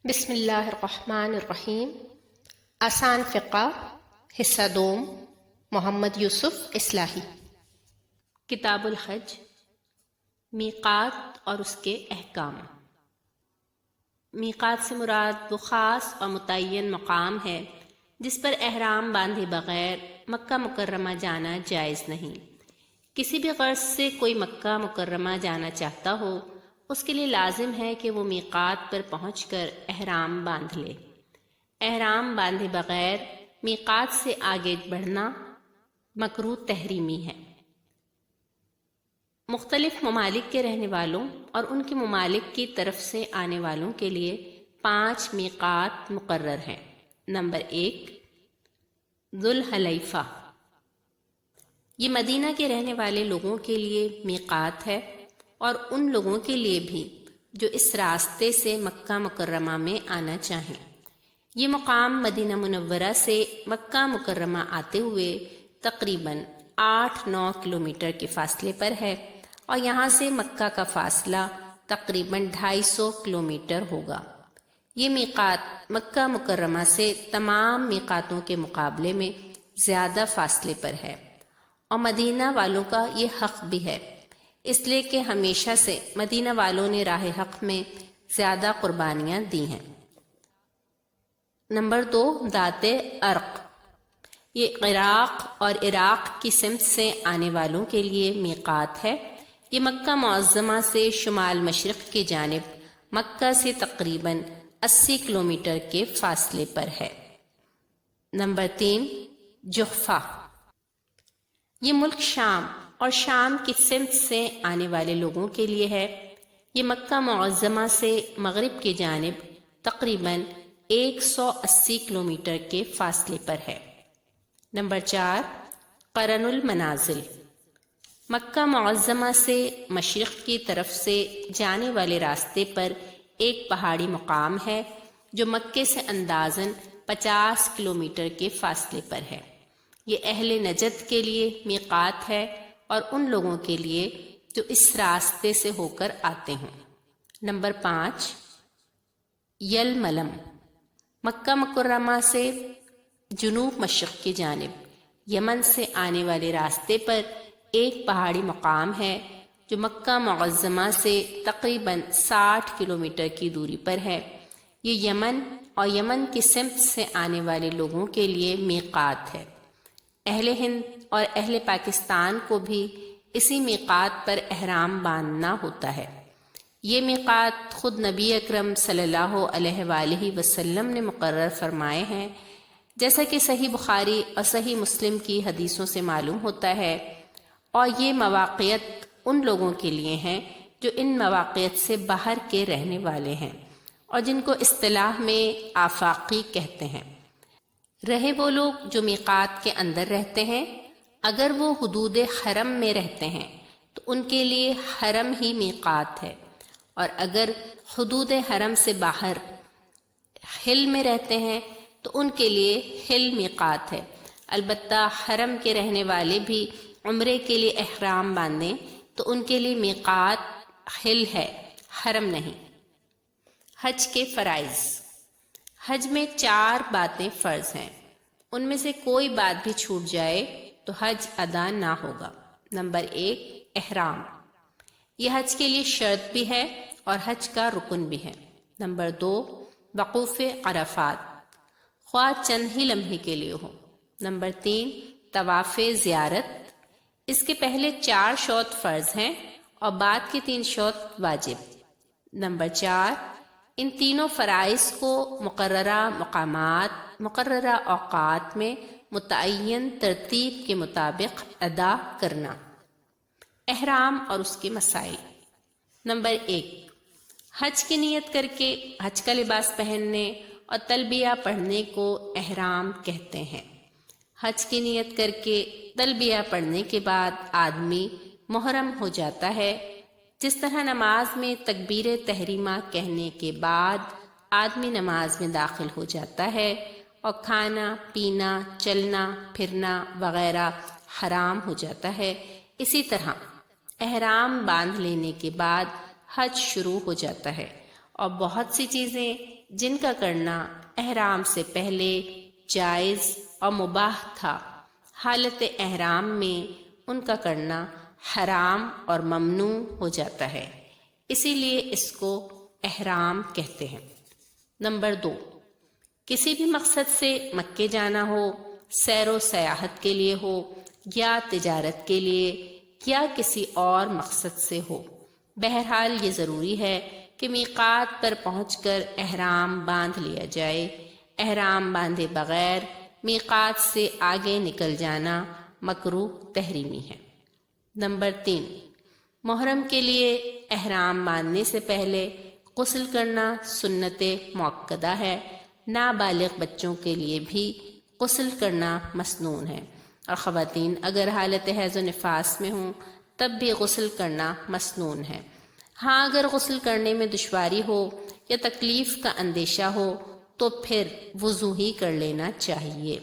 بسم اللہ الرحمن الرحیم۔ آسان فقہ حصہ دوم، محمد یوسف اصلاحی۔ کتاب الحج، میقات اور اس کے احکام۔ میقات سے مراد وہ خاص اور متعین مقام ہے جس پر احرام باندھے بغیر مکہ مکرمہ جانا جائز نہیں۔ کسی بھی غرض سے کوئی مکہ مکرمہ جانا چاہتا ہو، اس کے لیے لازم ہے کہ وہ میقات پر پہنچ کر احرام باندھ لے۔ احرام باندھے بغیر میقات سے آگے بڑھنا مکروہ تحریمی ہے۔ مختلف ممالک کے رہنے والوں اور ان کے ممالک کی طرف سے آنے والوں کے لیے 5 میقات مقرر ہیں۔ نمبر 1، ذوالحلیفہ۔ یہ مدینہ کے رہنے والے لوگوں کے لیے میقات ہے اور ان لوگوں کے لیے بھی جو اس راستے سے مکہ مکرمہ میں آنا چاہیں۔ یہ مقام مدینہ منورہ سے مکہ مکرمہ آتے ہوئے تقریباً 8-9 کلومیٹر کے فاصلے پر ہے اور یہاں سے مکہ کا فاصلہ تقریباً 250 کلومیٹر ہوگا۔ یہ میقات مکہ مکرمہ سے تمام میقاتوں کے مقابلے میں زیادہ فاصلے پر ہے اور مدینہ والوں کا یہ حق بھی ہے، اس لیے کہ ہمیشہ سے مدینہ والوں نے راہ حق میں زیادہ قربانیاں دی ہیں۔ نمبر 2، ذات ارق۔ یہ عراق اور عراق کی سمت سے آنے والوں کے لیے میقات ہے۔ یہ مکہ معظمہ سے شمال مشرق کی جانب مکہ سے تقریباً 80 کلومیٹر کے فاصلے پر ہے۔ نمبر 3، جحفہ۔ یہ ملک شام اور شام کی سمت سے آنے والے لوگوں کے لیے ہے۔ یہ مکہ معظمہ سے مغرب کی جانب تقریباً 180 کلومیٹر کے فاصلے پر ہے۔ نمبر 4، قرن المنازل۔ مکہ معظمہ سے مشرق کی طرف سے جانے والے راستے پر ایک پہاڑی مقام ہے جو مکے سے اندازاً 50 کلومیٹر کے فاصلے پر ہے۔ یہ اہل نجد کے لیے میقات ہے اور ان لوگوں کے لیے جو اس راستے سے ہو کر آتے ہوں۔ نمبر 5، یلملم۔ مکہ مکرمہ سے جنوب مشرق کی جانب یمن سے آنے والے راستے پر ایک پہاڑی مقام ہے جو مکہ معظمہ سے تقریباً 60 کلومیٹر کی دوری پر ہے۔ یہ یمن اور یمن کی سمت سے آنے والے لوگوں کے لیے میقات ہے۔ اہل ہند اور اہل پاکستان کو بھی اسی میقات پر احرام باندھنا ہوتا ہے۔ یہ میقات خود نبی اکرم صلی اللہ علیہ وآلہ وسلم نے مقرر فرمائے ہیں، جیسا کہ صحیح بخاری اور صحیح مسلم کی حدیثوں سے معلوم ہوتا ہے، اور یہ مواقعت ان لوگوں کے لیے ہیں جو ان مواقعت سے باہر کے رہنے والے ہیں اور جن کو اصطلاح میں آفاقی کہتے ہیں۔ رہے وہ لوگ جو میقات کے اندر رہتے ہیں، اگر وہ حدود حرم میں رہتے ہیں تو ان کے لیے حرم ہی میقات ہے، اور اگر حدود حرم سے باہر حل میں رہتے ہیں تو ان کے لیے حل میقات ہے۔ البتہ حرم کے رہنے والے بھی عمرے کے لیے احرام باندھیں تو ان کے لیے میقات حل ہے، حرم نہیں۔ حج کے فرائض۔ حج میں 4 باتیں فرض ہیں، ان میں سے کوئی بات بھی چھوٹ جائے تو حج ادا نہ ہوگا۔ نمبر 1، احرام۔ یہ حج کے لیے شرط بھی ہے اور حج کا رکن بھی ہے۔ نمبر 2، وقوف عرفات، خواہ چند ہی لمحے کے لیے ہو۔ نمبر 3، طواف زیارت۔ اس کے پہلے 4 شوط فرض ہیں اور بعد کے 3 شوط واجب۔ نمبر 4، ان تینوں فرائض کو مقررہ مقامات، مقررہ اوقات میں متعین ترتیب کے مطابق ادا کرنا۔ احرام اور اس کے مسائل۔ نمبر 1، حج کی نیت کر کے حج کا لباس پہننے اور تلبیہ پڑھنے کو احرام کہتے ہیں۔ حج کی نیت کر کے تلبیہ پڑھنے کے بعد آدمی محرم ہو جاتا ہے، جس طرح نماز میں تکبیر تحریمہ کہنے کے بعد آدمی نماز میں داخل ہو جاتا ہے اور کھانا پینا چلنا پھرنا وغیرہ حرام ہو جاتا ہے، اسی طرح احرام باندھ لینے کے بعد حج شروع ہو جاتا ہے اور بہت سی چیزیں جن کا کرنا احرام سے پہلے جائز اور مباح تھا، حالت احرام میں ان کا کرنا حرام اور ممنوع ہو جاتا ہے، اسی لیے اس کو احرام کہتے ہیں۔ نمبر 2، کسی بھی مقصد سے مکے جانا ہو، سیر و سیاحت کے لیے ہو یا تجارت کے لیے یا کسی اور مقصد سے ہو، بہرحال یہ ضروری ہے کہ میقات پر پہنچ کر احرام باندھ لیا جائے۔ احرام باندھے بغیر میقات سے آگے نکل جانا مکروہ تحریمی ہے۔ نمبر 3، محرم کے لیے احرام باندھنے سے پہلے غسل کرنا سنت مؤکدہ ہے۔ نابالغ بچوں کے لیے بھی غسل کرنا مسنون ہے، اور خواتین اگر حالت حیض و نفاس میں ہوں تب بھی غسل کرنا مسنون ہے۔ ہاں، اگر غسل کرنے میں دشواری ہو یا تکلیف کا اندیشہ ہو تو پھر وضو ہی کر لینا چاہیے۔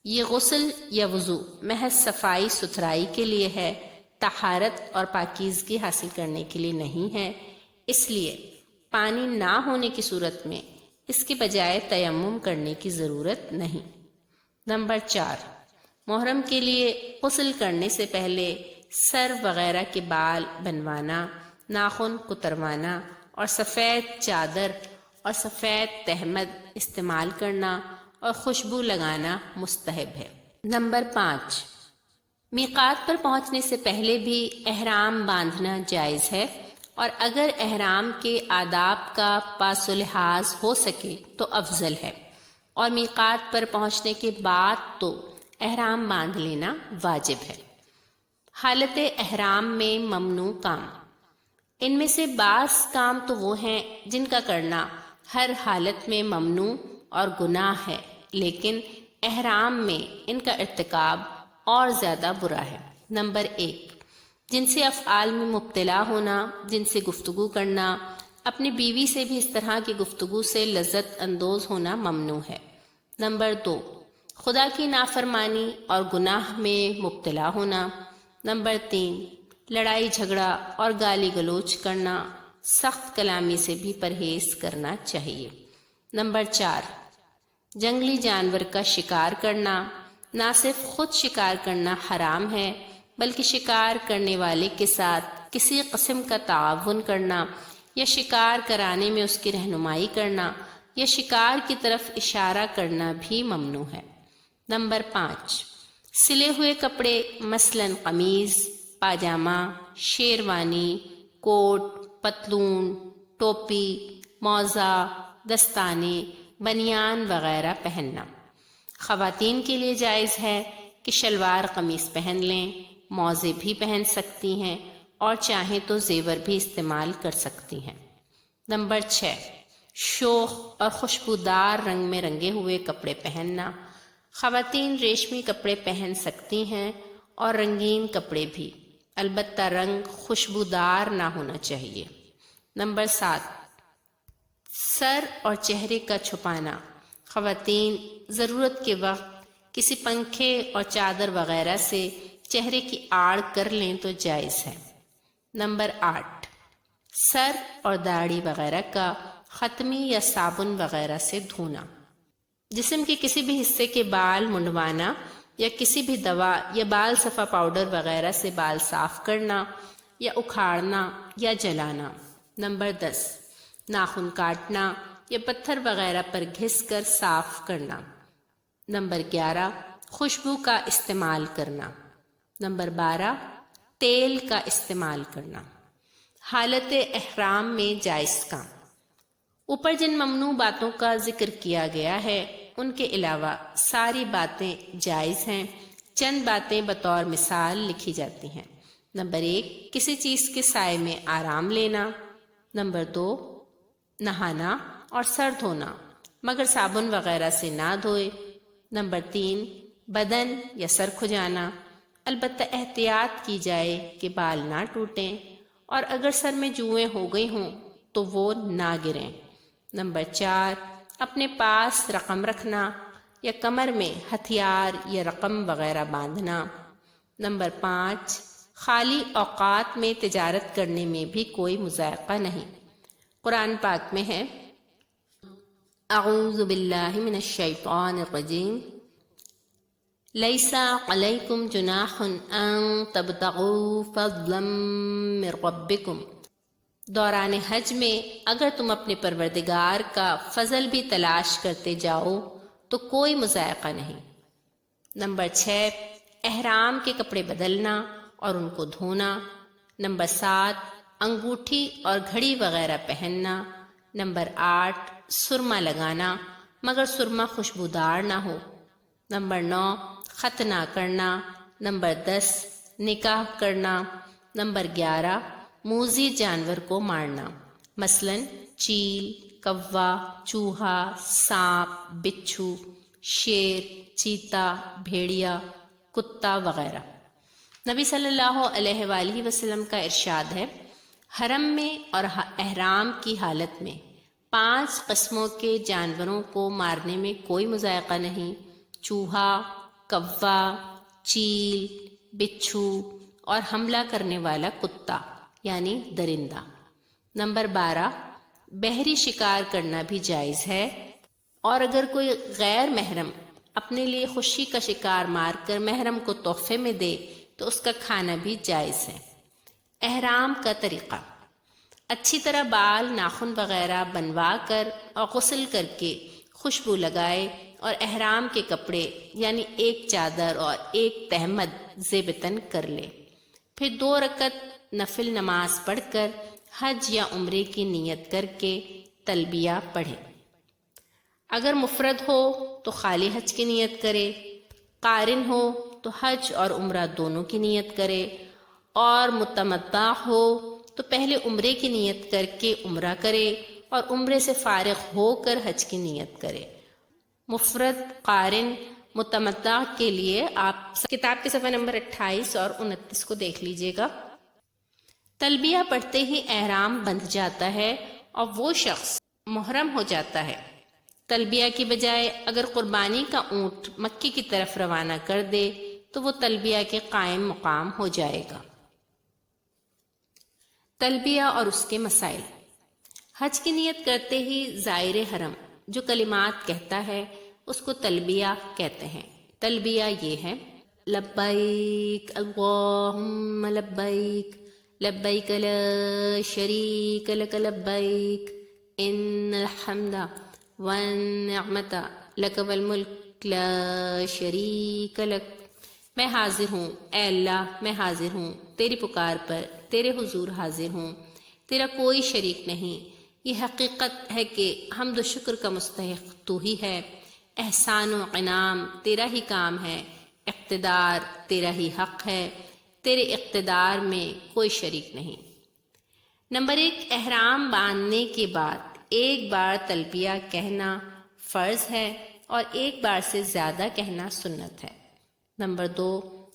یہ غسل یا وضو محض صفائی ستھرائی کے لیے ہے، طہارت اور پاکیزگی حاصل کرنے کے لیے نہیں ہے، اس لیے پانی نہ ہونے کی صورت میں اس کے بجائے تیمم کرنے کی ضرورت نہیں۔ نمبر 4، محرم کے لیے غسل کرنے سے پہلے سر وغیرہ کے بال بنوانا، ناخن کتروانا اور سفید چادر اور سفید تہمد استعمال کرنا اور خوشبو لگانا مستحب ہے۔ نمبر 5، میقات پر پہنچنے سے پہلے بھی احرام باندھنا جائز ہے، اور اگر احرام کے آداب کا پاس و لحاظ ہو سکے تو افضل ہے، اور میقات پر پہنچنے کے بعد تو احرام باندھ لینا واجب ہے۔ حالت احرام میں ممنوع کام، ان میں سے بعض کام تو وہ ہیں جن کا کرنا ہر حالت میں ممنوع اور گناہ ہے، لیکن احرام میں ان کا ارتکاب اور زیادہ برا ہے۔ نمبر 1، جنسی افعال میں مبتلا ہونا، جن سے گفتگو کرنا، اپنی بیوی سے بھی اس طرح کی گفتگو سے لذت اندوز ہونا ممنوع ہے۔ نمبر 2، خدا کی نافرمانی اور گناہ میں مبتلا ہونا۔ نمبر 3، لڑائی جھگڑا اور گالی گلوچ کرنا، سخت کلامی سے بھی پرہیز کرنا چاہیے۔ نمبر 4، جنگلی جانور کا شکار کرنا، نہ صرف خود شکار کرنا حرام ہے بلکہ شکار کرنے والے کے ساتھ کسی قسم کا تعاون کرنا یا شکار کرانے میں اس کی رہنمائی کرنا یا شکار کی طرف اشارہ کرنا بھی ممنوع ہے۔ نمبر 5، سلے ہوئے کپڑے مثلاً قمیض، پاجامہ، شیروانی، کوٹ، پتلون، ٹوپی، موزہ، دستانے، بنیان وغیرہ پہننا۔ خواتین کے لیے جائز ہے کہ شلوار قمیص پہن لیں، موزے بھی پہن سکتی ہیں اور چاہیں تو زیور بھی استعمال کر سکتی ہیں۔ نمبر 6، شوخ اور خوشبودار رنگ میں رنگے ہوئے کپڑے پہننا۔ خواتین ریشمی کپڑے پہن سکتی ہیں اور رنگین کپڑے بھی، البتہ رنگ خوشبودار نہ ہونا چاہیے۔ نمبر 7، سر اور چہرے کا چھپانا۔ خواتین ضرورت کے وقت کسی پنکھے اور چادر وغیرہ سے چہرے کی آڑ کر لیں تو جائز ہے۔ نمبر 8، سر اور داڑھی وغیرہ کا ختمی یا صابن وغیرہ سے دھونا۔ جسم کے کسی بھی حصے کے بال منڈوانا یا کسی بھی دوا یا بال صفا پاؤڈر وغیرہ سے بال صاف کرنا یا اکھاڑنا یا جلانا۔ نمبر 10، ناخن کاٹنا یا پتھر وغیرہ پر گھس کر صاف کرنا۔ نمبر 11، خوشبو کا استعمال کرنا۔ نمبر 12، تیل کا استعمال کرنا۔ حالت احرام میں جائز کام۔ اوپر جن ممنوع باتوں کا ذکر کیا گیا ہے ان کے علاوہ ساری باتیں جائز ہیں، چند باتیں بطور مثال لکھی جاتی ہیں۔ نمبر 1، کسی چیز کے سائے میں آرام لینا۔ نمبر 2، نہانا اور سر دھونا مگر صابن وغیرہ سے نہ دھوئے۔ نمبر 3، بدن یا سر کھجانا، البتہ احتیاط کی جائے کہ بال نہ ٹوٹیں اور اگر سر میں جوئیں ہو گئی ہوں تو وہ نہ گریں۔ نمبر 4، اپنے پاس رقم رکھنا یا کمر میں ہتھیار یا رقم وغیرہ باندھنا۔ نمبر 5، خالی اوقات میں تجارت کرنے میں بھی کوئی مضائقہ نہیں۔ قرآن پاک میں ہے، اعوذ باللہ من الشیطان الرجیم لیس علیکم جناح ان تبتغوا فضلا من ربکم، دوران حج میں اگر تم اپنے پروردگار کا فضل بھی تلاش کرتے جاؤ تو کوئی مضائقہ نہیں۔ نمبر 6، احرام کے کپڑے بدلنا اور ان کو دھونا۔ نمبر 7، انگوٹھی اور گھڑی وغیرہ پہننا۔ نمبر 8، سرما لگانا مگر سرما خوشبودار نہ ہو۔ نمبر 9، ختنہ کرنا۔ نمبر 10، نکاح کرنا۔ نمبر 11، موذی جانور کو مارنا، مثلا چیل، کوا، چوہا، سانپ، بچھو، شیر، چیتا، بھیڑیا، کتا وغیرہ۔ نبی صلی اللہ علیہ وآلہ وسلم کا ارشاد ہے، حرم میں اور احرام کی حالت میں 5 قسموں کے جانوروں کو مارنے میں کوئی مضائقہ نہیں: چوہا، کوا، چیل، بچھو اور حملہ کرنے والا کتا یعنی درندہ۔ نمبر 12، بحری شکار کرنا بھی جائز ہے، اور اگر کوئی غیر محرم اپنے لیے خوشی کا شکار مار کر محرم کو تحفے میں دے تو اس کا کھانا بھی جائز ہے۔ احرام کا طریقہ: اچھی طرح بال، ناخن وغیرہ بنوا کر اور غسل کر کے خوشبو لگائے اور احرام کے کپڑے یعنی ایک چادر اور ایک تہمد زیب تن کر لے، پھر 2 رکعت نفل نماز پڑھ کر حج یا عمرے کی نیت کر کے تلبیہ پڑھے۔ اگر مفرد ہو تو خالی حج کی نیت کرے، قارن ہو تو حج اور عمرہ دونوں کی نیت کرے، اور متمتع ہو تو پہلے عمرے کی نیت کر کے عمرہ کرے اور عمرے سے فارغ ہو کر حج کی نیت کرے۔ مفرد، قارن، متمتع کے لیے آپ کتاب کے صفحہ نمبر 28 اور 29 کو دیکھ لیجئے گا۔ تلبیہ پڑھتے ہی احرام بندھ جاتا ہے اور وہ شخص محرم ہو جاتا ہے۔ تلبیہ کی بجائے اگر قربانی کا اونٹ مکے کی طرف روانہ کر دے تو وہ تلبیہ کے قائم مقام ہو جائے گا۔ تلبیہ اور اس کے مسائل: حج کی نیت کرتے ہی زائر حرم جو کلمات کہتا ہے اس کو تلبیہ کہتے ہیں۔ تلبیہ یہ ہے: لبیک اللہم لبیک، لبیک لا شریک لک لبیک، ان الحمد والنعمت لک والملک لا شریک لک۔ میں حاضر ہوں، اے اللہ میں حاضر ہوں، تیری پکار پر تیرے حضور حاضر ہوں، تیرا کوئی شریک نہیں۔ یہ حقیقت ہے کہ حمد و شکر کا مستحق تو ہی ہے، احسان و انعام تیرا ہی کام ہے، اقتدار تیرا ہی حق ہے، تیرے اقتدار میں کوئی شریک نہیں۔ نمبر 1، احرام باندھنے کے بعد ایک بار تلبیہ کہنا فرض ہے اور ایک بار سے زیادہ کہنا سنت ہے۔ نمبر 2،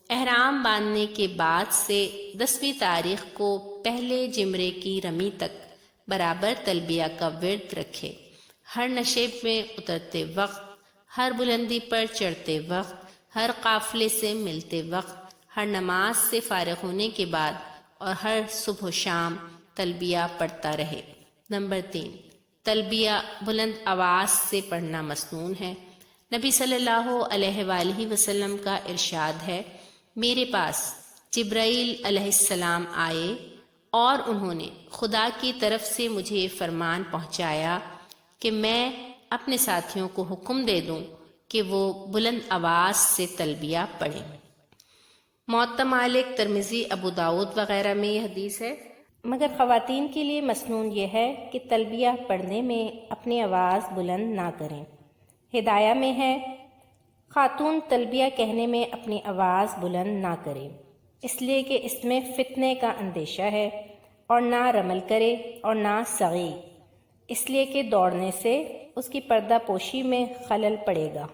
احرام باندھنے کے بعد سے 10ویں تاریخ کو پہلے جمرے کی رمی تک برابر تلبیہ کا ورد رکھے۔ ہر نشیب میں اترتے وقت، ہر بلندی پر چڑھتے وقت، ہر قافلے سے ملتے وقت، ہر نماز سے فارغ ہونے کے بعد اور ہر صبح و شام تلبیہ پڑھتا رہے۔ نمبر 3، تلبیہ بلند آواز سے پڑھنا مسنون ہے۔ نبی صلی اللہ علیہ وآلہ وسلم کا ارشاد ہے، میرے پاس جبرائیل علیہ السلام آئے اور انہوں نے خدا کی طرف سے مجھے یہ فرمان پہنچایا کہ میں اپنے ساتھیوں کو حکم دے دوں کہ وہ بلند آواز سے تلبیہ پڑھیں۔ موطا مالک، ترمذی، ابو داؤد وغیرہ میں یہ حدیث ہے، مگر خواتین کے لیے مسنون یہ ہے کہ تلبیہ پڑھنے میں اپنی آواز بلند نہ کریں۔ ہدایہ میں ہے، خاتون تلبیہ کہنے میں اپنی آواز بلند نہ کرے، اس لیے کہ اس میں فتنے کا اندیشہ ہے، اور نہ رمل کرے اور نہ سغی، اس لیے کہ دوڑنے سے اس کی پردہ پوشی میں خلل پڑے گا۔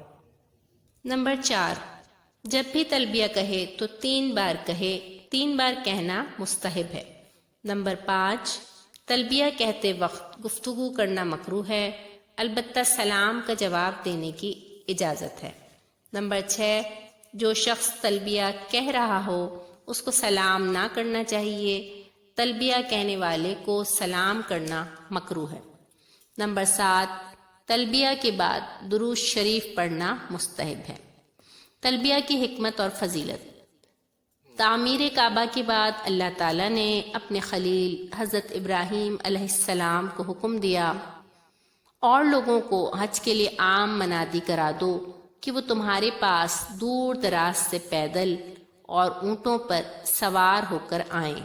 نمبر 4، جب بھی تلبیہ کہے تو 3 بار کہے، 3 بار کہنا مستحب ہے۔ نمبر 5، تلبیہ کہتے وقت گفتگو کرنا مکروہ ہے، البتہ سلام کا جواب دینے کی اجازت ہے۔ نمبر 6، جو شخص تلبیہ کہہ رہا ہو اس کو سلام نہ کرنا چاہیے، تلبیہ کہنے والے کو سلام کرنا مکروہ ہے۔ نمبر 7، تلبیہ کے بعد درود شریف پڑھنا مستحب ہے۔ تلبیہ کی حکمت اور فضیلت۔ تعمیر کعبہ کے بعد اللہ تعالیٰ نے اپنے خلیل حضرت ابراہیم علیہ السلام کو حکم دیا، اور لوگوں کو حج کے لیے عام منادی کرا دو کہ وہ تمہارے پاس دور دراز سے پیدل اور اونٹوں پر سوار ہو کر آئیں۔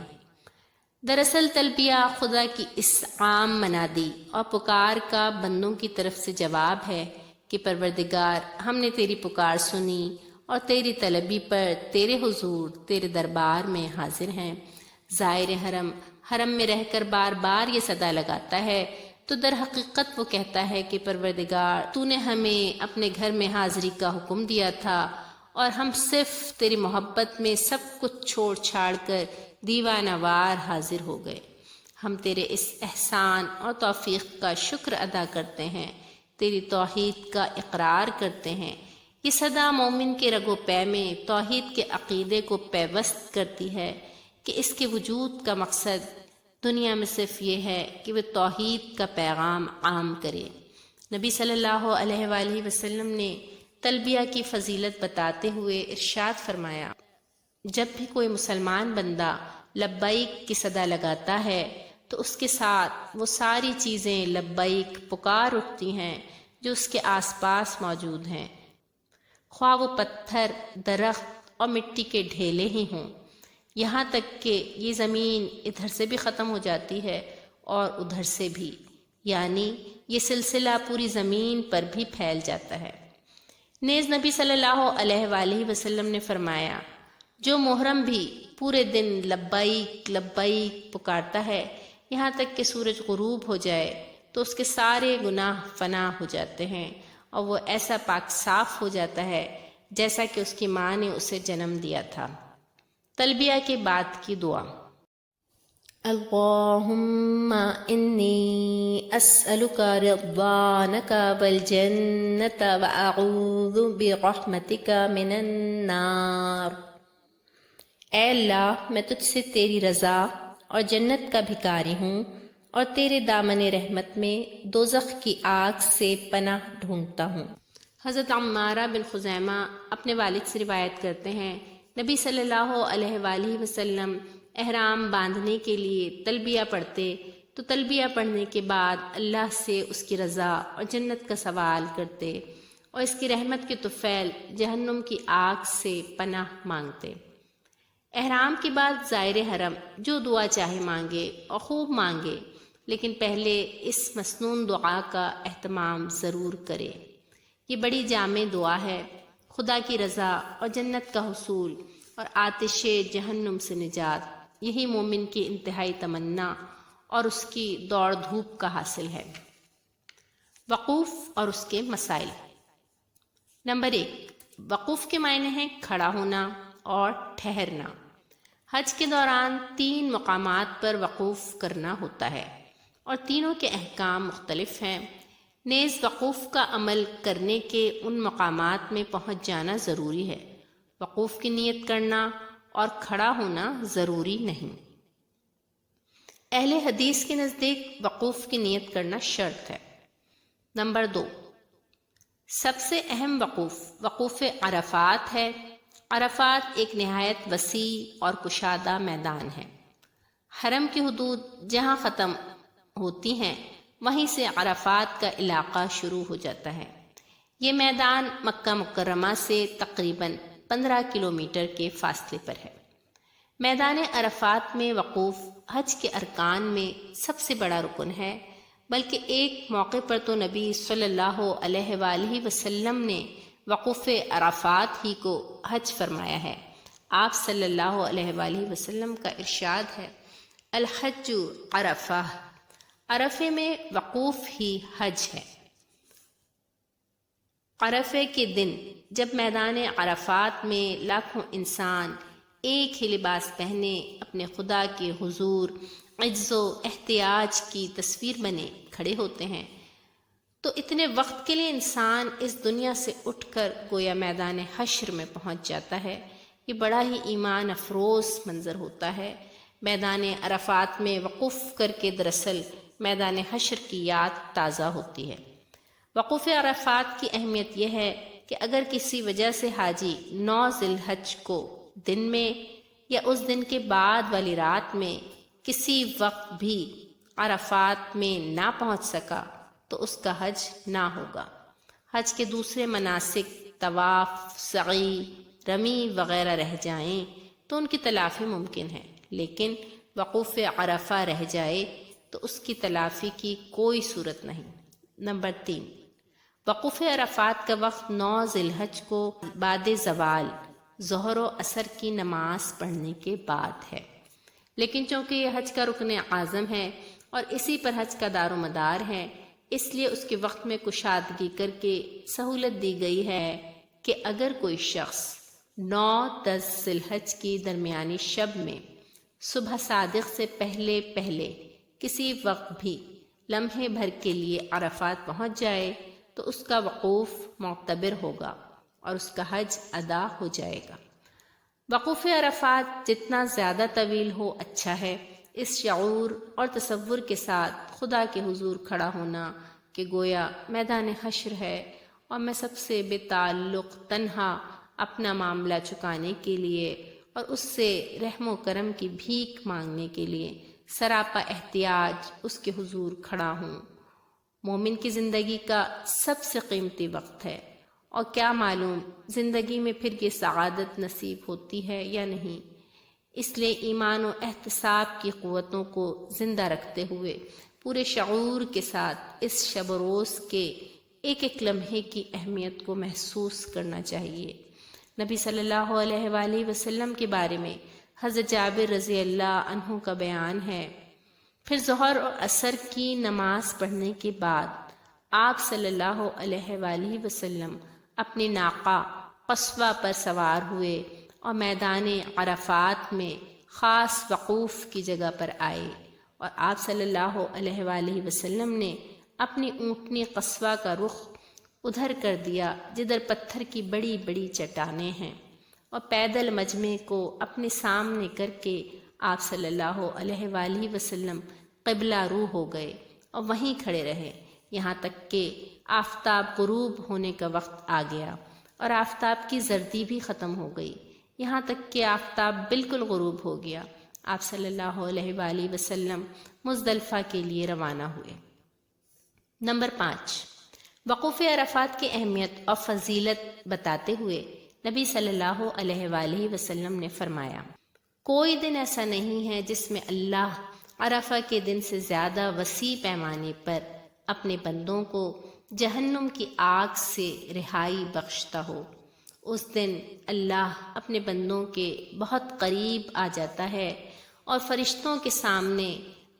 دراصل تلبیہ خدا کی اس عام منادی اور پکار کا بندوں کی طرف سے جواب ہے کہ پروردگار، ہم نے تیری پکار سنی اور تیری طلبی پر تیرے حضور تیرے دربار میں حاضر ہیں۔ زائر حرم میں رہ کر بار بار یہ صدا لگاتا ہے تو در حقیقت وہ کہتا ہے کہ پروردگار، تو نے ہمیں اپنے گھر میں حاضری کا حکم دیا تھا اور ہم صرف تیری محبت میں سب کچھ چھوڑ چھاڑ کر دیوانہ وار حاضر ہو گئے۔ ہم تیرے اس احسان اور توفیق کا شکر ادا کرتے ہیں، تیری توحید کا اقرار کرتے ہیں۔ یہ صدا مومن کے رگ و پے میں توحید کے عقیدے کو پیوست کرتی ہے کہ اس کے وجود کا مقصد دنیا میں صرف یہ ہے کہ وہ توحید کا پیغام عام کرے۔ نبی صلی اللہ علیہ وآلہ وسلم نے تلبیہ کی فضیلت بتاتے ہوئے ارشاد فرمایا، جب بھی کوئی مسلمان بندہ لبیک کی صدا لگاتا ہے تو اس کے ساتھ وہ ساری چیزیں لبیک پکار اٹھتی ہیں جو اس کے آس پاس موجود ہیں، خواہ وہ پتھر، درخت اور مٹی کے ڈھیلے ہی ہوں، یہاں تک کہ یہ زمین ادھر سے بھی ختم ہو جاتی ہے اور ادھر سے بھی، یعنی یہ سلسلہ پوری زمین پر بھی پھیل جاتا ہے۔ نیز نبی صلی اللہ علیہ وآلہ وسلم نے فرمایا، جو محرم بھی پورے دن لبیک لبیک پکارتا ہے یہاں تک کہ سورج غروب ہو جائے تو اس کے سارے گناہ فنا ہو جاتے ہیں اور وہ ایسا پاک صاف ہو جاتا ہے جیسا کہ اس کی ماں نے اسے جنم دیا تھا۔ تلبیہ کے بعد کی دعا۔ اللہم انی اسألک رضوانک والجنت واعوذ برحمتک من النار۔ اے اللہ، میں تجھ سے تیری رضا اور جنت کا بھکاری ہوں اور تیرے دامن رحمت میں دوزخ کی آگ سے پناہ ڈھونڈتا ہوں۔ حضرت عمارہ بن خزیمہ اپنے والد سے روایت کرتے ہیں، نبی صلی اللہ علیہ وآلہ وسلم احرام باندھنے کے لیے تلبیہ پڑھتے تو تلبیہ پڑھنے کے بعد اللہ سے اس کی رضا اور جنت کا سوال کرتے اور اس کی رحمت کے طفیل جہنم کی آگ سے پناہ مانگتے۔ احرام کے بعد زائر حرم جو دعا چاہے مانگے اور خوب مانگے، لیکن پہلے اس مسنون دعا کا اہتمام ضرور کرے۔ یہ بڑی جامع دعا ہے۔ خدا کی رضا اور جنت کا حصول اور آتش جہنم سے نجات، یہی مومن کی انتہائی تمنا اور اس کی دوڑ دھوپ کا حاصل ہے۔ وقوف اور اس کے مسائل۔ نمبر 1، وقوف کے معنی ہیں کھڑا ہونا اور ٹھہرنا۔ حج کے دوران 3 مقامات پر وقوف کرنا ہوتا ہے اور تینوں کے احکام مختلف ہیں۔ نیز وقوف کا عمل کرنے کے ان مقامات میں پہنچ جانا ضروری ہے۔ وقوف کی نیت کرنا اور کھڑا ہونا ضروری نہیں۔ اہل حدیث کے نزدیک وقوف کی نیت کرنا شرط ہے۔ نمبر 2، سب سے اہم وقوف عرفات ہے۔ عرفات ایک نہایت وسیع اور کشادہ میدان ہے۔ حرم کی حدود جہاں ختم ہوتی ہیں وہیں سے عرفات کا علاقہ شروع ہو جاتا ہے۔ یہ میدان مکہ مکرمہ سے تقریباً 15 کلومیٹر کے فاصلے پر ہے۔ میدان عرفات میں وقوف حج کے ارکان میں سب سے بڑا رکن ہے، بلکہ ایک موقع پر تو نبی صلی اللہ علیہ وآلہ وسلم نے وقوف عرفات ہی کو حج فرمایا ہے۔ آپ صلی اللہ علیہ وآلہ وسلم کا ارشاد ہے، الحج عرفہ، عرفے میں وقوف ہی حج ہے۔ عرفے کے دن جب میدان عرفات میں لاکھوں انسان ایک ہی لباس پہنے اپنے خدا کے حضور عجز و احتیاج کی تصویر بنے کھڑے ہوتے ہیں تو اتنے وقت کے لیے انسان اس دنیا سے اٹھ کر گویا میدان حشر میں پہنچ جاتا ہے۔ یہ بڑا ہی ایمان افروز منظر ہوتا ہے۔ میدان عرفات میں وقوف کر کے دراصل میدان حشر کی یاد تازہ ہوتی ہے۔ وقوف عرفات کی اہمیت یہ ہے کہ اگر کسی وجہ سے حاجی 9 ذی الحج کو دن میں یا اس دن کے بعد والی رات میں کسی وقت بھی عرفات میں نہ پہنچ سکا تو اس کا حج نہ ہوگا۔ حج کے دوسرے مناسک طواف، سعی، رمی وغیرہ رہ جائیں تو ان کی تلافی ممکن ہے، لیکن وقوف عرفہ رہ جائے تو اس کی تلافی کی کوئی صورت نہیں۔ نمبر 3، وقوف عرفات کا وقت 9 ذی الحج کو بعد زوال ظہر و عصر کی نماز پڑھنے کے بعد ہے، لیکن چونکہ یہ حج کا رکن اعظم ہے اور اسی پر حج کا دار و مدار ہے، اس لیے اس کے وقت میں کشادگی کر کے سہولت دی گئی ہے کہ اگر کوئی شخص 9-10 ذی الحج کی درمیانی شب میں صبح صادق سے پہلے کسی وقت بھی لمحے بھر کے لیے عرفات پہنچ جائے تو اس کا وقوف معتبر ہوگا اور اس کا حج ادا ہو جائے گا۔ وقوف عرفات جتنا زیادہ طویل ہو اچھا ہے۔ اس شعور اور تصور کے ساتھ خدا کے حضور کھڑا ہونا کہ گویا میدان حشر ہے اور میں سب سے بے تعلق تنہا اپنا معاملہ چکانے کے لیے اور اس سے رحم و کرم کی بھیک مانگنے کے لیے سراپا احتیاج اس کے حضور کھڑا ہوں، مومن کی زندگی کا سب سے قیمتی وقت ہے، اور کیا معلوم زندگی میں پھر یہ سعادت نصیب ہوتی ہے یا نہیں۔ اس لیے ایمان و احتساب کی قوتوں کو زندہ رکھتے ہوئے پورے شعور کے ساتھ اس شب و روز کے ایک ایک لمحے کی اہمیت کو محسوس کرنا چاہیے۔ نبی صلی اللہ علیہ وآلہ وسلم کے بارے میں حضرت جابر رضی اللہ عنہ کا بیان ہے، پھر ظہر اور عصر کی نماز پڑھنے کے بعد آپ صلی اللہ علیہ وآلہ وسلم اپنی ناقہ قصوہ پر سوار ہوئے اور میدان عرفات میں خاص وقوف کی جگہ پر آئے، اور آپ صلی اللہ علیہ وآلہ وسلم نے اپنی اونٹنی قصوہ کا رخ ادھر کر دیا جدھر پتھر کی بڑی بڑی چٹانیں ہیں، اور پیدل مجمع کو اپنے سامنے کر کے آپ صلی اللہ علیہ وآلہ وسلم قبلہ رو ہو گئے اور وہیں کھڑے رہے یہاں تک کہ آفتاب غروب ہونے کا وقت آ گیا اور آفتاب کی زردی بھی ختم ہو گئی، یہاں تک کہ آفتاب بالکل غروب ہو گیا۔ آپ صلی اللہ علیہ وآلہ وسلم مزدلفہ کے لیے روانہ ہوئے۔ نمبر 5، وقوف عرفات کی اہمیت اور فضیلت بتاتے ہوئے نبی صلی اللہ علیہ وآلہ وسلم نے فرمایا، کوئی دن ایسا نہیں ہے جس میں اللہ عرفہ کے دن سے زیادہ وسیع پیمانے پر اپنے بندوں کو جہنم کی آگ سے رہائی بخشتا ہو۔ اس دن اللہ اپنے بندوں کے بہت قریب آ جاتا ہے اور فرشتوں کے سامنے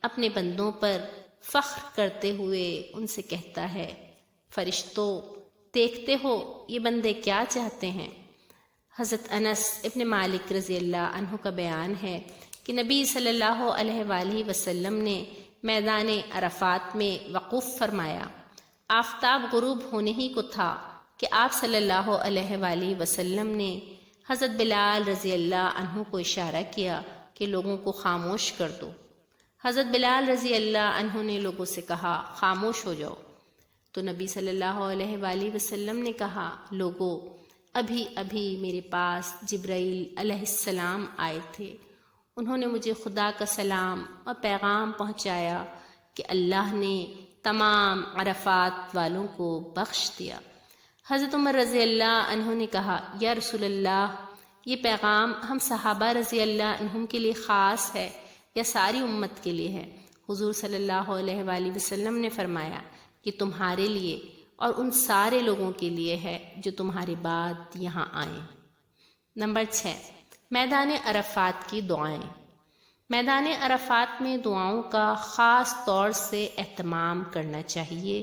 اپنے بندوں پر فخر کرتے ہوئے ان سے کہتا ہے، فرشتوں دیکھتے ہو یہ بندے کیا چاہتے ہیں۔ حضرت انس ابن مالک رضی اللہ عنہ کا بیان ہے کہ نبی صلی اللہ علیہ وآلہ وسلم نے میدان عرفات میں وقوف فرمایا، آفتاب غروب ہونے ہی کو تھا کہ آپ صلی اللہ علیہ وآلہ وسلم نے حضرت بلال رضی اللہ عنہ کو اشارہ کیا کہ لوگوں کو خاموش کر دو۔ حضرت بلال رضی اللہ عنہ نے لوگوں سے کہا، خاموش ہو جاؤ۔ تو نبی صلی اللہ علیہ وآلہ وسلم نے کہا، لوگوں ابھی ابھی میرے پاس جبرائیل علیہ السلام آئے تھے، انہوں نے مجھے خدا کا سلام اور پیغام پہنچایا کہ اللہ نے تمام عرفات والوں کو بخش دیا۔ حضرت عمر رضی اللہ عنہ نے کہا، یا رسول اللہ، یہ پیغام ہم صحابہ رضی اللہ عنہم کے لیے خاص ہے یا ساری امت کے لیے ہے؟ حضور صلی اللہ علیہ وآلہ وسلم نے فرمایا کہ تمہارے لیے اور ان سارے لوگوں کے لیے ہے جو تمہارے بعد یہاں آئیں۔ نمبر 6، میدان عرفات کی دعائیں۔ میدان عرفات میں دعاؤں کا خاص طور سے اہتمام کرنا چاہیے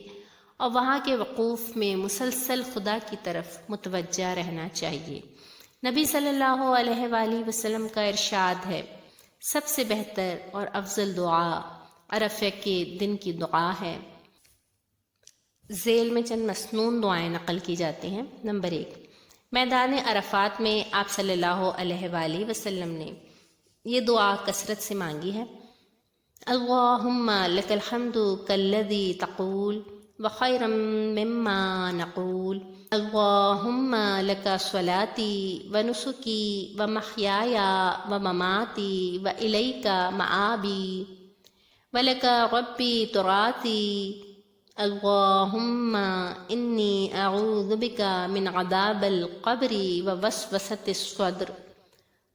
اور وہاں کے وقوف میں مسلسل خدا کی طرف متوجہ رہنا چاہیے۔ نبی صلی اللہ علیہ وآلہ وسلم کا ارشاد ہے، سب سے بہتر اور افضل دعا عرفہ کے دن کی دعا ہے۔ ذیل میں چند مسنون دعائیں نقل کی جاتی ہیں۔ نمبر 1، میدان عرفات میں آپ صلی اللہ علیہ وآلہ وسلم نے یہ دعا کثرت سے مانگی ہے، اللہم لک الحمد کالذی تقول وخيرا مما نقول. اللهم لك صلاتي ونسكي ومحياي ومماتي وإليك مآبي ولك ربي تراتي. اللهم إني أعوذ بك من عذاب القبر ووسوسة الصدر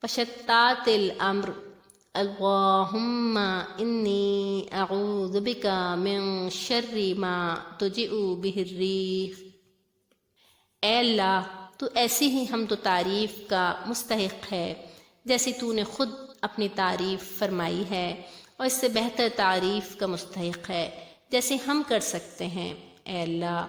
وشتات الأمر. اللهم إني أعوذ بك من شر ما تجئ به الريح. اے اللہ، تو ایسی ہی حمد و تعریف کا مستحق ہے جیسی تو نے خود اپنی تعریف فرمائی ہے، اور اس سے بہتر تعریف کا مستحق ہے جیسے ہم کر سکتے ہیں۔ اے اللہ،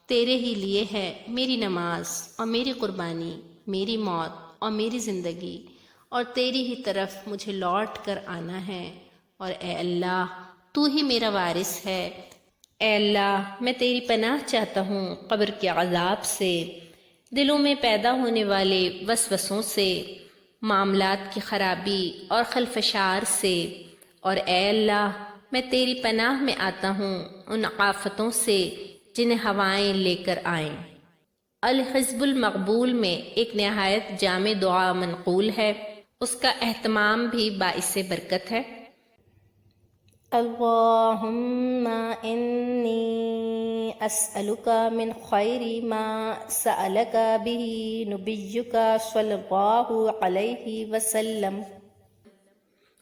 تیرے ہی لیے ہے میری نماز اور میری قربانی، میری موت اور میری زندگی، اور تیری ہی طرف مجھے لوٹ کر آنا ہے، اور اے اللہ تو ہی میرا وارث ہے۔ اے اللہ، میں تیری پناہ چاہتا ہوں قبر کے عذاب سے، دلوں میں پیدا ہونے والے وسوسوں سے، معاملات کی خرابی اور خلفشار سے، اور اے اللہ میں تیری پناہ میں آتا ہوں ان آفتوں سے جنہیں ہوائیں لے کر آئیں۔ الحزب المقبول میں ایک نہایت جامع دعا منقول ہے، اس کا اہتمام بھی باعث برکت ہے۔ اللہم انی اسألک من خیر ما سألک بہ نبیک صلی اللہ علیہ وسلم،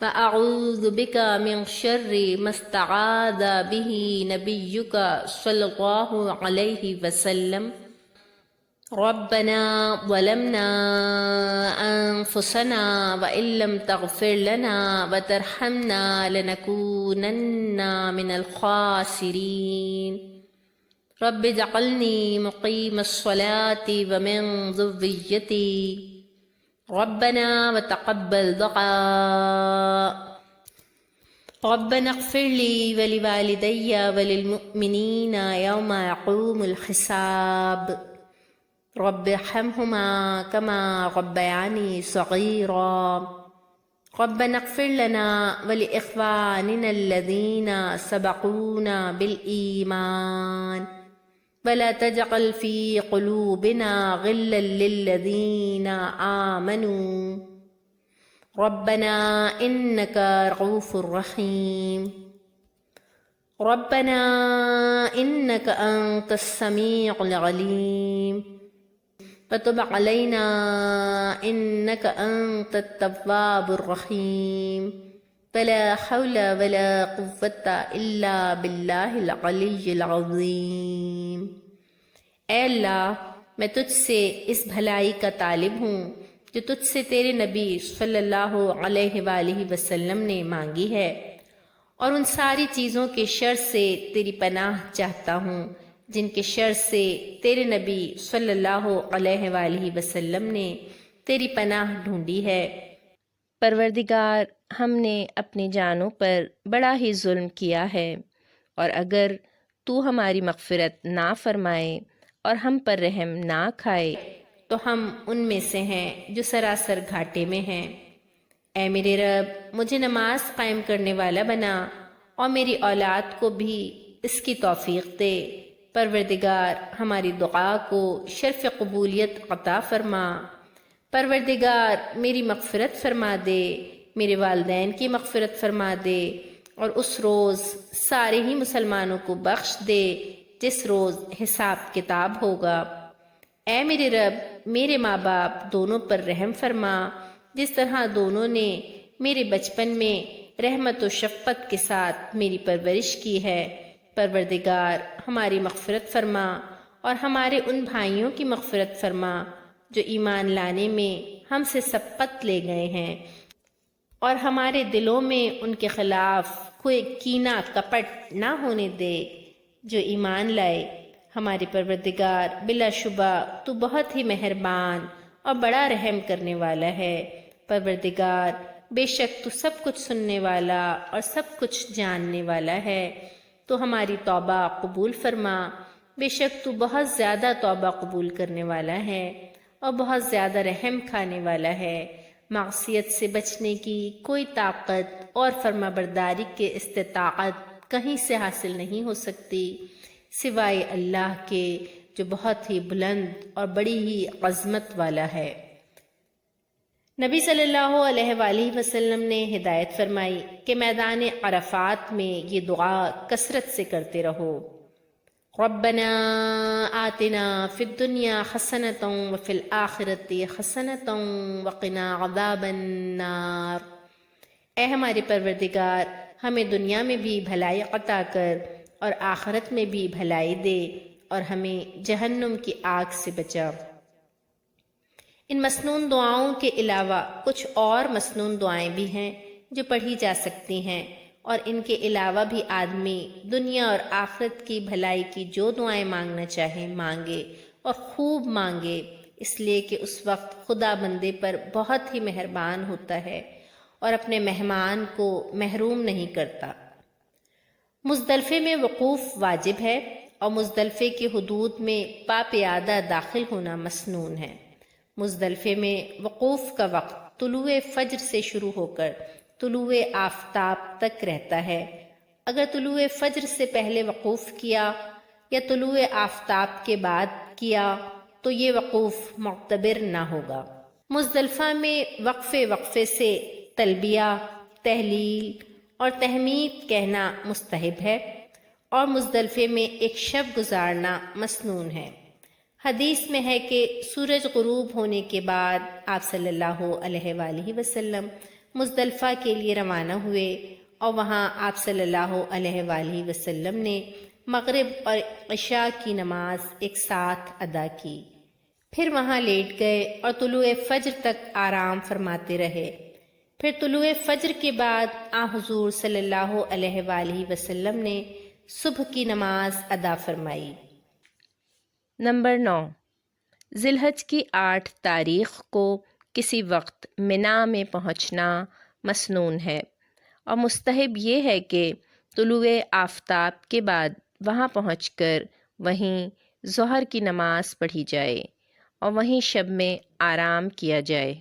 وأعوذ بك من شر ما استعاذ به نبيك صلى الله عليه وسلم. ربنا ظلمنا أنفسنا وإن لم تغفر لنا وترحمنا لنكونن من الخاسرين. رب اجعلني مقيم الصلاة ومن ذريتي ربنا وتقبل دعاء. ربنا اغفر لي ولوالدي وللمؤمنين يوم يقوم الحساب. رب ارحمهما كما ربياني صغيرا. ربنا اغفر لنا ولإخواننا الذين سبقونا بالإيمان ولا تجعل في قلوبنا غلا للذين آمنوا ربنا إنك رؤوف رحيم. ربنا إنك أنت السميع العليم فتب علينا إنك أنت التواب الرحيم. ولا حول ولا قوة إلا بالله العلي العظيم. اے اللہ، میں تجھ سے اس بھلائی کا طالب ہوں جو تجھ سے تیرے نبی صلی اللہ علیہ وآلہ وسلم نے مانگی ہے، اور ان ساری چیزوں کے شر سے تیری پناہ چاہتا ہوں جن کے شر سے تیرے نبی صلی اللہ علیہ وآلہ وسلم نے تیری پناہ ڈھونڈی ہے۔ پروردگار، ہم نے اپنی جانوں پر بڑا ہی ظلم کیا ہے، اور اگر تو ہماری مغفرت نہ فرمائے اور ہم پر رحم نہ کھائے تو ہم ان میں سے ہیں جو سراسر گھاٹے میں ہیں۔ اے میرے رب، مجھے نماز قائم کرنے والا بنا اور میری اولاد کو بھی اس کی توفیق دے۔ پروردگار، ہماری دعا کو شرف قبولیت عطا فرما۔ پروردگار، میری مغفرت فرما دے، میرے والدین کی مغفرت فرما دے، اور اس روز سارے ہی مسلمانوں کو بخش دے جس روز حساب کتاب ہوگا۔ اے میرے رب، میرے ماں باپ دونوں پر رحم فرما، جس طرح دونوں نے میرے بچپن میں رحمت و شفقت کے ساتھ میری پرورش کی ہے۔ پروردگار، ہماری مغفرت فرما اور ہمارے ان بھائیوں کی مغفرت فرما جو ایمان لانے میں ہم سے سبقت لے گئے ہیں، اور ہمارے دلوں میں ان کے خلاف کوئی کینہ کپٹ نہ ہونے دے جو ایمان لائے۔ ہمارے پروردگار، بلا شبہ تو بہت ہی مہربان اور بڑا رحم کرنے والا ہے۔ پروردگار، بے شک تو سب کچھ سننے والا اور سب کچھ جاننے والا ہے۔ تو ہماری توبہ قبول فرما، بے شک تو بہت زیادہ توبہ قبول کرنے والا ہے اور بہت زیادہ رحم کھانے والا ہے۔ معصیت سے بچنے کی کوئی طاقت اور فرما برداری کے استطاعت کہیں سے حاصل نہیں ہو سکتی سوائے اللہ کے جو بہت ہی بلند اور بڑی ہی عظمت والا ہے۔ نبی صلی اللہ علیہ وآلہ وسلم نے ہدایت فرمائی کہ میدان عرفات میں یہ دعا کثرت سے کرتے رہو۔ ربنا آتنا فی الدنیا حسنۃ وفی الآخرۃ حسنۃ وقنا عذاب النار۔ اے ہمارے پروردگار، ہمیں دنیا میں بھی بھلائی عطا کر اور آخرت میں بھی بھلائی دے اور ہمیں جہنم کی آگ سے بچا۔ ان مسنون دعاؤں کے علاوہ کچھ اور مسنون دعائیں بھی ہیں جو پڑھی جا سکتی ہیں، اور ان کے علاوہ بھی آدمی دنیا اور آخرت کی بھلائی کی جو دعائیں مانگنا چاہے مانگے، اور خوب مانگے، اس لیے کہ اس وقت خدا بندے پر بہت ہی مہربان ہوتا ہے اور اپنے مہمان کو محروم نہیں کرتا۔ مزدلفے میں وقوف واجب ہے اور مزدلفے کی حدود میں پا پیادہ داخل ہونا مسنون ہے۔ مزدلفے میں وقوف کا وقت طلوع فجر سے شروع ہو کر طلوع آفتاب تک رہتا ہے۔ اگر طلوع فجر سے پہلے وقوف کیا یا طلوع آفتاب کے بعد کیا تو یہ وقوف معتبر نہ ہوگا۔ مزدلفہ میں وقفے وقفے سے تلبیہ، تہلیل اور تحمید کہنا مستحب ہے، اور مزدلفے میں ایک شب گزارنا مسنون ہے۔ حدیث میں ہے کہ سورج غروب ہونے کے بعد آپ صلی اللہ علیہ وآلہ وسلم مزدلفہ کے لیے روانہ ہوئے، اور وہاں آپ صلی اللہ علیہ وآلہ وسلم نے مغرب اور عشاء کی نماز ایک ساتھ ادا کی، پھر وہاں لیٹ گئے اور طلوع فجر تک آرام فرماتے رہے۔ پھر طلوع فجر کے بعد حضور صلی اللہ علیہ وآلہ وسلم نے صبح کی نماز ادا فرمائی۔ نمبر 9، ذی الحج کی 8 تاریخ کو کسی وقت منا میں پہنچنا مسنون ہے، اور مستحب یہ ہے کہ طلوع آفتاب کے بعد وہاں پہنچ کر وہیں ظہر کی نماز پڑھی جائے اور وہیں شب میں آرام کیا جائے۔